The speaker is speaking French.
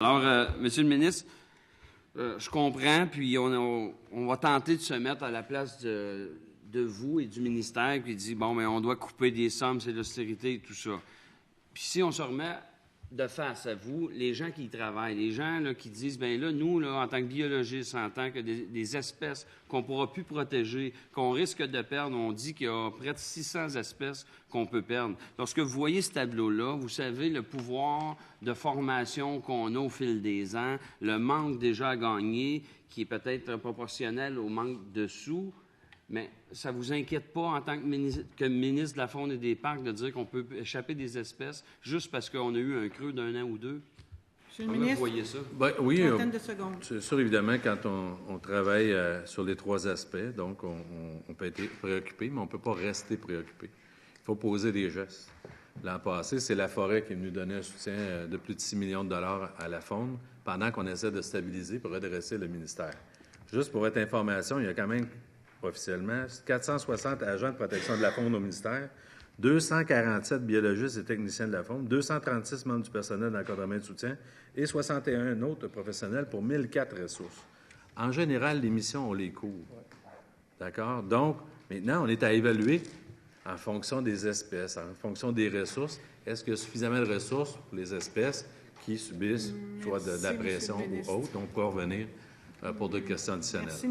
Alors, Monsieur le ministre, je comprends, puis on va tenter de se mettre à la place de vous et du ministère, puis dire, bon, mais on doit couper des sommes, c'est l'austérité et tout ça. Puis si on se remet de face à vous, les gens qui y travaillent, les gens là, qui disent, bien là, nous, là, en tant que biologistes, en tant que des espèces qu'on ne pourra plus protéger, qu'on risque de perdre, on dit qu'il y a près de 600 espèces qu'on peut perdre. Lorsque vous voyez ce tableau-là, vous savez le pouvoir de formation qu'on a au fil des ans, le manque déjà à gagner, qui est peut-être proportionnel au manque de sous. Mais ça ne vous inquiète pas en tant que ministre de la Faune et des Parcs de dire qu'on peut échapper des espèces juste parce qu'on a eu un creux d'un an ou deux? Monsieur le ministre, vous voyez ça? Ben, oui, une trentaine de secondes. c'est sûr, évidemment, quand on travaille sur les trois aspects, donc on peut être préoccupé, mais on ne peut pas rester préoccupé. Il faut poser des gestes. L'an passé, c'est la forêt qui est venue donner un soutien de plus de 6 millions de dollars à la faune pendant qu'on essaie de stabiliser pour redresser le ministère. Juste pour votre information, il y a quand même officiellement 460 agents de protection de la faune au ministère, 247 biologistes et techniciens de la faune, 236 membres du personnel d'encadrement et de soutien et 61 autres professionnels pour 1004 ressources. En général, les missions, on les couvre. D'accord? Donc, maintenant, on est à évaluer en fonction des espèces, en fonction des ressources. Est-ce qu'il y a suffisamment de ressources pour les espèces qui subissent soit de la pression ou autre? On pourra revenir pour d'autres questions additionnelles. Merci.